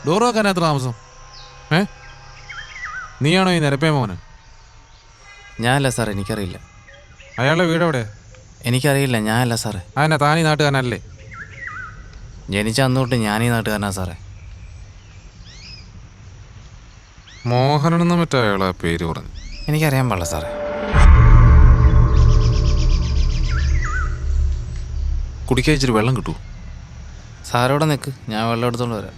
Door വെക്കാനകത്ത് താമസം? നീയാണോ ഈ നിരപ്പേ മോന്? ഞാനല്ല സാർ, എനിക്കറിയില്ല. അയാളുടെ വീട് എവിടെ? എനിക്കറിയില്ല, ഞാനല്ല സാറേ. അതന്നെ, താനീ നാട്ടുകാരനല്ലേ? ജനിച്ച അന്ന് തൊട്ട് ഞാനീ നാട്ടുകാരനാ സാറേ. മോഹനെന്ന് മറ്റോ അയാളെ പേര് പറഞ്ഞു. എനിക്കറിയാൻ പാടില്ല സാറേ. കുടിക്കാൻ ഇച്ചിരി വെള്ളം കിട്ടുമോ? സാറോടെ നിൽക്ക്, ഞാൻ വെള്ളം എടുത്തോണ്ട് വരാം.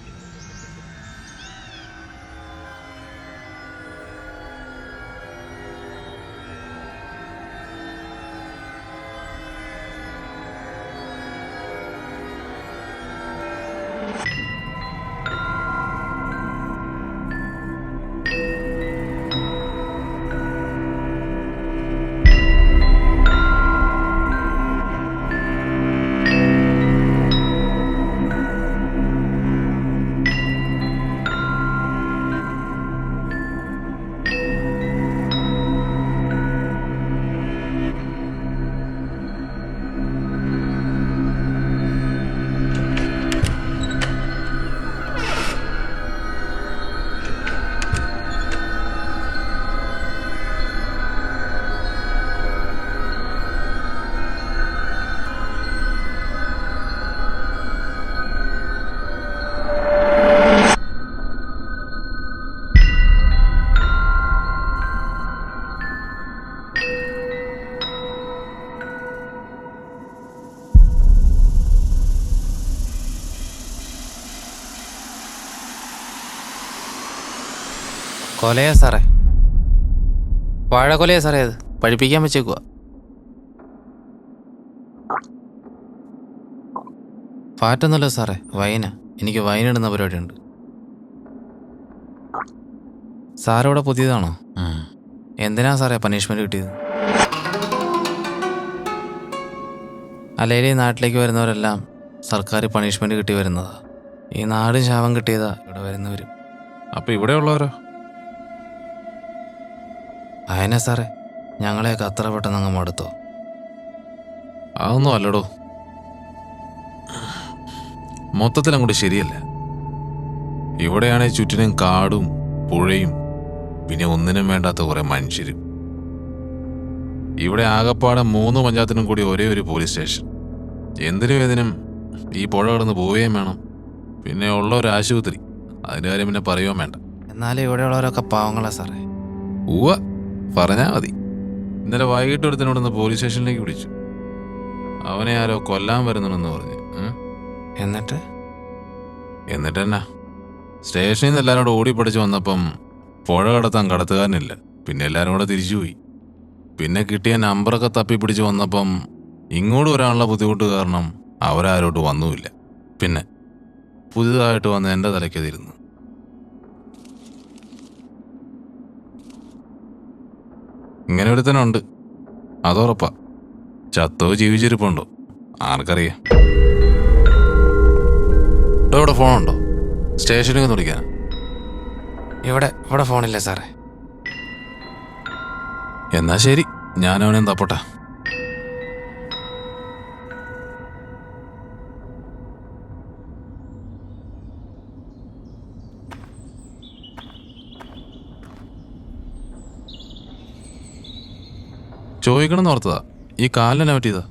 കൊലയാ സാറേ, വാഴക്കൊലയാ സാറേ. അത് പഴിപ്പിക്കാൻ വെച്ചേക്കുക. ഫാറ്റൊന്നുമല്ല സാറേ, വൈന. എനിക്ക് വൈനിടുന്ന പരിപാടിയുണ്ട്. സാറിവിടെ പുതിയതാണോ? എന്തിനാ സാറേ പണിഷ്മെൻറ്റ് കിട്ടിയത്? അല്ലെങ്കിൽ ഈ നാട്ടിലേക്ക് വരുന്നവരെല്ലാം സർക്കാർ പണിഷ്മെൻറ്റ് കിട്ടി വരുന്നതാ. ഈ നാടും ശാപം കിട്ടിയതാ ഇവിടെ വരുന്നവരും. അപ്പം ഇവിടെയുള്ളവരോ? അയനെ സാറേ, ഞങ്ങളെയൊക്കെ അത്ര പെട്ടെന്ന് അങ്ങ് മടുത്തോ? അതൊന്നും അല്ലടോ, മൊത്തത്തിൽ അങ്ങോട്ട് ശരിയല്ല. ഇവിടെയാണെങ്കിൽ ചുറ്റിനും കാടും പുഴയും പിന്നെ ഒന്നിനും വേണ്ടാത്ത കുറെ മനുഷ്യരും. ഇവിടെ ആകപ്പാടെ 3 പഞ്ചായത്തിനും കൂടി ഒരേ ഒരു പോലീസ് സ്റ്റേഷൻ. എന്തിനും ഏതിനും ഈ പുഴ കടന്ന് പോവുകയും വേണം. പിന്നെ ഉള്ള ഒരു ആശുപത്രി, അതിൻ്റെ കാര്യം പിന്നെ പറയുകയും വേണ്ട. എന്നാലും ഇവിടെയുള്ളവരൊക്കെ പാവങ്ങളാ സാറേ. ഉവ്വ, പറഞ്ഞാൽ മതി. ഇന്നലെ വൈകിട്ട് ഒരുത്തിനോടൊന്ന് പോലീസ് സ്റ്റേഷനിലേക്ക് വിളിച്ചു. അവനെ ആരോ കൊല്ലാൻ വരുന്നുണ്ടെന്ന് പറഞ്ഞു. എന്നിട്ട് എന്നാ, സ്റ്റേഷനിൽ നിന്ന് എല്ലാവരും കൂടെ ഓടിപ്പടിച്ച് വന്നപ്പം പുഴ കടത്താൻ കടത്തുകാരനില്ല. പിന്നെ എല്ലാവരും കൂടെ തിരിച്ചുപോയി. പിന്നെ കിട്ടിയ നമ്പറൊക്കെ തപ്പി പിടിച്ച് വന്നപ്പം ഇങ്ങോട്ട് വരാനുള്ള ബുദ്ധിമുട്ട് കാരണം അവരാരോട്ട് വന്നുമില്ല. പിന്നെ പുതിയതായിട്ട് വന്ന് എൻ്റെ തലയ്ക്കതിരുന്നു. ഇങ്ങനെ ഒരുത്തനുണ്ട്, അതുറപ്പാ. ചത്തോ ജീവിച്ചിരിപ്പുണ്ടോ ആർക്കറിയാം. ഇവിടെ ഫോണുണ്ടോ? സ്റ്റേഷനിൽ നിന്ന് വിളിക്കാനാ. ഇവിടെ ഫോണില്ല സാറേ. എന്നാ ശരി, ഞാനവനെ തപ്പട്ടെ. ചോദിക്കണം എന്ന് ഓർത്തതാ. ഈ കാലിനെ പറ്റിയതാ.